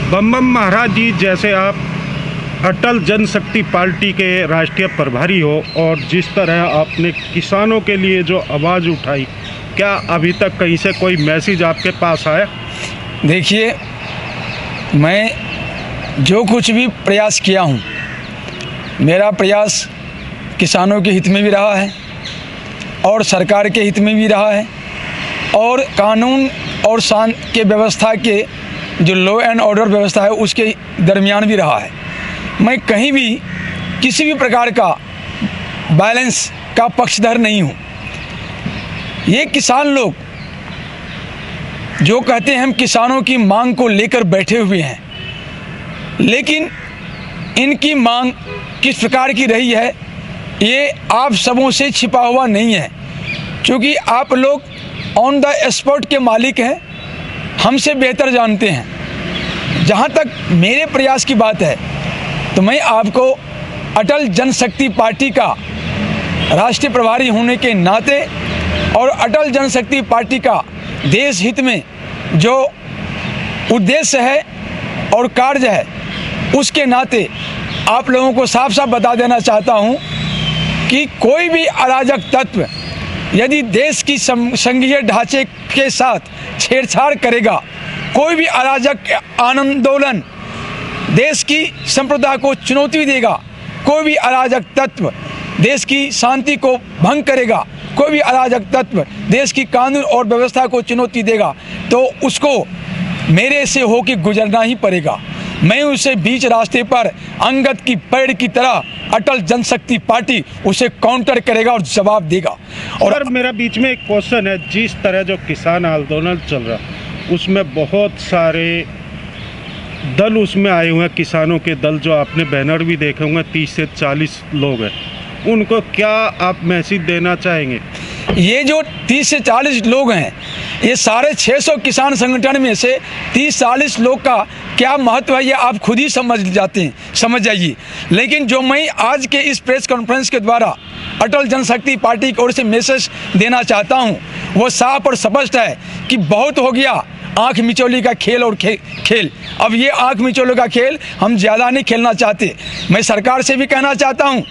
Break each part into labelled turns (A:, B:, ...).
A: बम बम महाराज जी, जैसे आप अटल जनशक्ति पार्टी के राष्ट्रीय प्रभारी हो और जिस तरह आपने किसानों के लिए जो आवाज़ उठाई, क्या अभी तक कहीं से कोई मैसेज आपके पास आया?
B: देखिए, मैं जो कुछ भी प्रयास किया हूँ, मेरा प्रयास किसानों के हित में भी रहा है और सरकार के हित में भी रहा है और कानून और शांति के व्यवस्था के जो लॉ एंड ऑर्डर व्यवस्था है उसके दरमियान भी रहा है। मैं कहीं भी किसी भी प्रकार का बैलेंस का पक्षधर नहीं हूँ। ये किसान लोग जो कहते हैं हम किसानों की मांग को लेकर बैठे हुए हैं, लेकिन इनकी मांग किस प्रकार की रही है ये आप सबों से छिपा हुआ नहीं है, क्योंकि आप लोग ऑन द स्पॉट के मालिक हैं, हमसे बेहतर जानते हैं। जहाँ तक मेरे प्रयास की बात है तो मैं आपको अटल जनशक्ति पार्टी का राष्ट्रीय प्रभारी होने के नाते और अटल जनशक्ति पार्टी का देश हित में जो उद्देश्य है और कार्य है उसके नाते आप लोगों को साफ साफ बता देना चाहता हूँ कि कोई भी अराजक तत्व यदि देश की संघीय ढांचे के साथ छेड़छाड़ करेगा, कोई भी अराजक आंदोलन देश की संप्रभुता को चुनौती देगा, कोई भी अराजक तत्व देश की शांति को भंग करेगा, कोई भी अराजक तत्व देश की कानून और व्यवस्था को चुनौती देगा, तो उसको मेरे से होकर गुजरना ही पड़ेगा। मैं उसे बीच रास्ते पर अंगद की पेड़ की तरह अटल जनशक्ति पार्टी उसे काउंटर करेगा और जवाब देगा। और
A: मेरा बीच में एक क्वेश्चन है, जिस तरह जो किसान आंदोलन चल रहा उसमें बहुत सारे दल उसमें आए हुए हैं, किसानों के दल जो आपने बैनर भी देखे होंगे, 30 से 40 लोग हैं, उनको क्या आप मैसेज देना चाहेंगे?
B: ये जो 30 से 40 लोग हैं, ये सारे 600 किसान संगठन में से 30-40 लोग का क्या महत्व है ये आप खुद ही समझ जाइए। लेकिन जो मैं आज के इस प्रेस कॉन्फ्रेंस के द्वारा अटल जनशक्ति पार्टी की ओर से मैसेज देना चाहता हूँ वो साफ और स्पष्ट है कि बहुत हो गया आँख मिचौली का खेल और खेल। अब ये आँख मिचौली का खेल हम ज़्यादा नहीं खेलना चाहते। मैं सरकार से भी कहना चाहता हूँ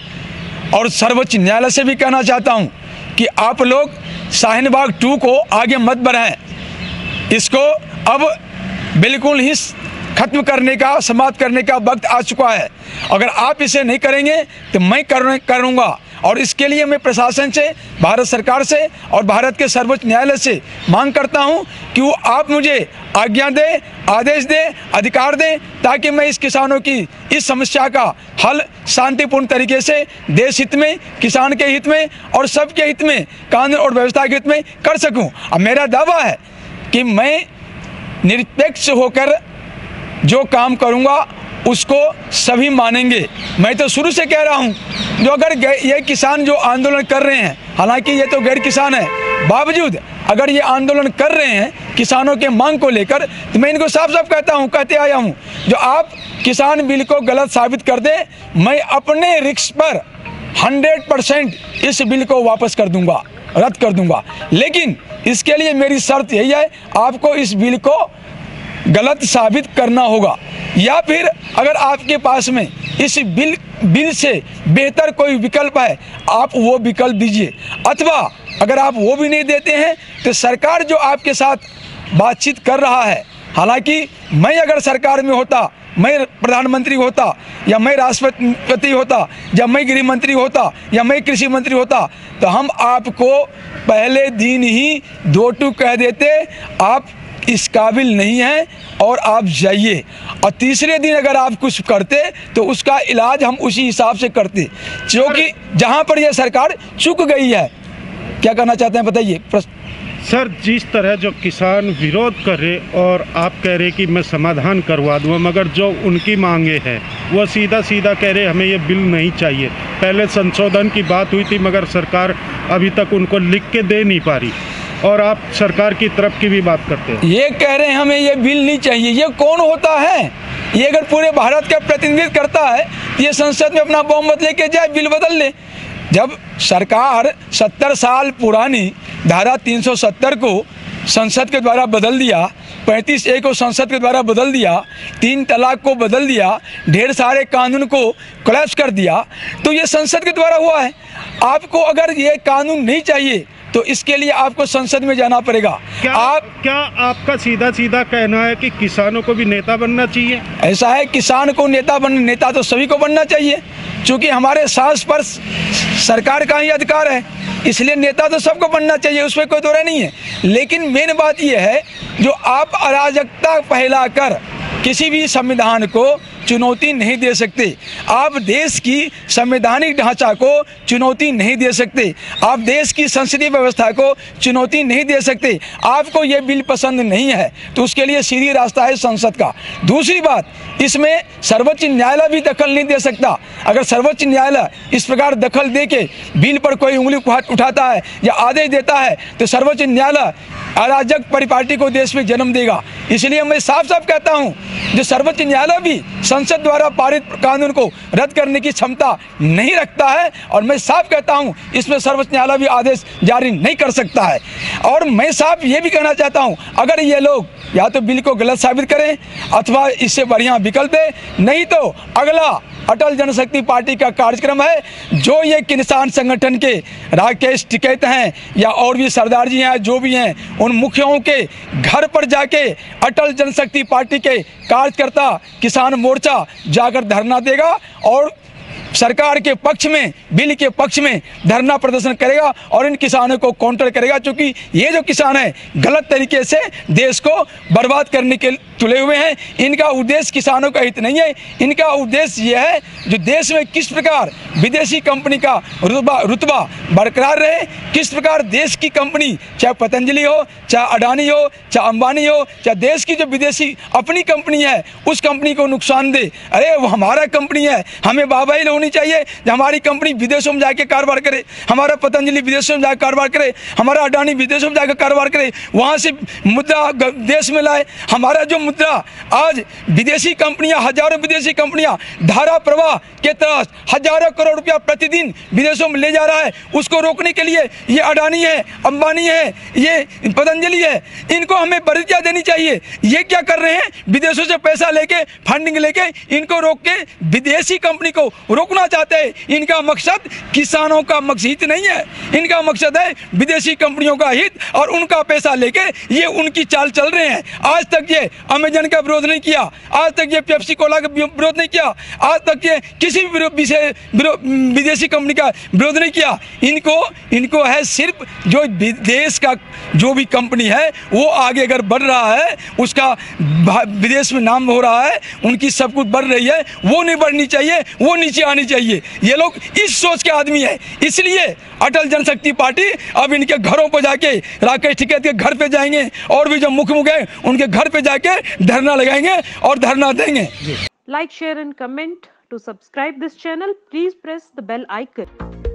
B: और सर्वोच्च न्यायालय से भी कहना चाहता हूँ कि आप लोग शाहीन बाग 2 को आगे मत बढ़ाएं। इसको अब बिल्कुल ही ख़त्म करने का, समाप्त करने का वक्त आ चुका है। अगर आप इसे नहीं करेंगे तो मैं करूँगा और इसके लिए मैं प्रशासन से, भारत सरकार से और भारत के सर्वोच्च न्यायालय से मांग करता हूं कि वो आप मुझे आज्ञा दें, आदेश दें, अधिकार दें, ताकि मैं इस किसानों की इस समस्या का हल शांतिपूर्ण तरीके से देश हित में, किसान के हित में और सबके हित में, कानून और व्यवस्था के हित में कर सकूं। अब मेरा दावा है कि मैं निरपेक्ष होकर जो काम करूँगा उसको सभी मानेंगे। मैं तो शुरू से कह रहा हूं, जो अगर ये किसान जो आंदोलन कर रहे हैं, हालांकि ये तो गैर किसान है, बावजूद अगर ये आंदोलन कर रहे हैं किसानों के मांग को लेकर, तो मैं इनको साफ साफ कहते आया हूं, जो आप किसान बिल को गलत साबित कर दें, मैं अपने रिस्क पर 100% इस बिल को वापस कर दूंगा, रद्द कर दूंगा। लेकिन इसके लिए मेरी शर्त यही है, आपको इस बिल को गलत साबित करना होगा, या फिर अगर आपके पास में इस बिल से बेहतर कोई विकल्प है आप वो विकल्प दीजिए, अथवा अगर आप वो भी नहीं देते हैं तो सरकार जो आपके साथ बातचीत कर रहा है, हालांकि मैं अगर सरकार में होता, मैं प्रधानमंत्री होता या मैं राष्ट्रपति होता या मैं गृह मंत्री होता या मैं कृषि मंत्री होता, तो हम आपको पहले दिन ही 2-2 कह देते, आप इस काबिल नहीं है और आप जाइए। और तीसरे दिन अगर आप कुछ करते तो उसका इलाज हम उसी हिसाब से करते, क्योंकि जहां पर यह सरकार चूक गई है। क्या करना चाहते हैं बताइए?
A: सर, जिस तरह जो किसान विरोध कर रहे और आप कह रहे कि मैं समाधान करवा दूँ, मगर जो उनकी मांगे हैं वो सीधा सीधा कह रहे हमें ये बिल नहीं चाहिए। पहले संशोधन की बात हुई थी मगर सरकार अभी तक उनको लिख के दे नहीं पा रही, और आप सरकार की तरफ की भी बात करते हैं। ये
B: कह रहे हैं हमें ये बिल नहीं चाहिए। ये कौन होता है? ये अगर पूरे भारत का प्रतिनिधित्व करता है ये संसद में अपना बहुमत लेके जाए, बिल बदल ले। जब सरकार 70 साल पुरानी धारा 370 को संसद के द्वारा बदल दिया 35A को संसद के द्वारा बदल दिया, 3 तलाक को बदल दिया, ढेर सारे कानून को कोलैप्स कर दिया, तो ये संसद के द्वारा हुआ है। आपको अगर ये कानून नहीं चाहिए तो इसके लिए आपको संसद में जाना पड़ेगा।
A: क्या आपका सीधा सीधा कहना है कि किसानों को भी नेता बनना चाहिए?
B: ऐसा है, किसान को नेता तो सभी को बनना चाहिए, क्योंकि हमारे सांस पर सरकार का ही अधिकार है, इसलिए नेता तो सबको बनना चाहिए, उसमें कोई दो राय नहीं है। लेकिन मेन बात यह है, जो आप अराजकता फैलाकर किसी भी संविधान को चुनौती नहीं दे सकते, आप देश की संवैधानिक ढांचा को चुनौती नहीं दे सकते, आप देश की संसदीय व्यवस्था को चुनौती नहीं दे सकते। आपको ये बिल पसंद नहीं है तो उसके लिए सीधी रास्ता है संसद का। दूसरी बात, इसमें सर्वोच्च न्यायालय भी दखल नहीं दे सकता। अगर सर्वोच्च न्यायालय इस प्रकार दखल दे के बिल पर कोई उंगली उठाता है या आदेश देता है तो सर्वोच्च न्यायालय अराजक परिपाटी को देश में जन्म देगा। इसलिए मैं साफ साफ कहता हूं, जो सर्वोच्च न्यायालय भी संसद द्वारा पारित कानून को रद्द करने की क्षमता नहीं रखता है, और मैं साफ कहता हूं इसमें सर्वोच्च न्यायालय भी आदेश जारी नहीं कर सकता है। और मैं साफ ये भी कहना चाहता हूं, अगर ये लोग या तो बिल को गलत साबित करें अथवा इससे बढ़िया विकल्प दे, नहीं तो अगला अटल जनशक्ति पार्टी का कार्यक्रम है, जो ये किसान संगठन के राकेश टिकैत हैं या और भी सरदार जी हैं, जो भी हैं, उन मुखियाओं के घर पर जाके अटल जनशक्ति पार्टी के कार्यकर्ता किसान मोर्चा जाकर धरना देगा और सरकार के पक्ष में, बिल के पक्ष में धरना प्रदर्शन करेगा और इन किसानों को काउंटर करेगा, क्योंकि ये जो किसान हैं गलत तरीके से देश को बर्बाद करने के तुले हुए हैं। इनका उद्देश्य किसानों का हित नहीं है, इनका उद्देश्य ये है जो देश में किस प्रकार विदेशी कंपनी का रुतबा बरकरार रहे, किस प्रकार देश की कंपनी, चाहे पतंजलि हो, चाहे अडानी हो, चाहे अंबानी हो, चाहे देश की जो विदेशी अपनी कंपनी है उस कंपनी को नुकसान दे। अरे वो हमारा कंपनी है, हमें वाहवाही होनी चाहिए, हमारी कंपनी विदेशों में जाके कारोबार करे, हमारा पतंजलि विदेशों में जाकर कारोबार करे, हमारा अडानी विदेशों में जाकर कारोबार करे, वहाँ से मुद्रा देश में लाए। हमारा जो मुद्रा आज विदेशी कंपनियां, हजारों विदेशी कंपनियां धारा प्रवाह के तहत हजारों करोड़ रुपया प्रतिदिन विदेशों में ले जा रहा है, उसको रोकने के लिए ये अडानी है, अंबानी है, ये पतंजलि है, इनको हमें बरिया देनी चाहिए। ये क्या कर रहे हैं, विदेशों से पैसा लेके, फंडिंग लेके इनको रोक के विदेशी कंपनी को रोकना चाहते हैं। इनका मकसद किसानों का हित नहीं है, इनका मकसद है विदेशी कंपनियों का हित, और उनका पैसा लेके ये उनकी चाल चल रहे हैं। आज तक ये अमेजन का विरोध नहीं किया, आज तक ये पेप्सी कोला का विरोध नहीं किया, आज तक ये किसी भी विदेशी कंपनी का विरोध नहीं किया। इनको है सिर्फ जो देश का जो भी कंपनी है वो आगे अगर बढ़ रहा है, उसका विदेश में नाम हो रहा है, उनकी सब कुछ बढ़ रही है, वो नहीं बढ़नी चाहिए, वो नीचे आनी चाहिए। ये लोग इस सोच के आदमी है, इसलिए अटल जनशक्ति पार्टी अब इनके घरों पर जाके, राकेश टिकैत के घर पे जाएंगे और भी जो मुख्य है उनके घर पे जाके धरना लगाएंगे और धरना देंगे।
C: Like, share and comment. To subscribe this channel, please press the bell icon.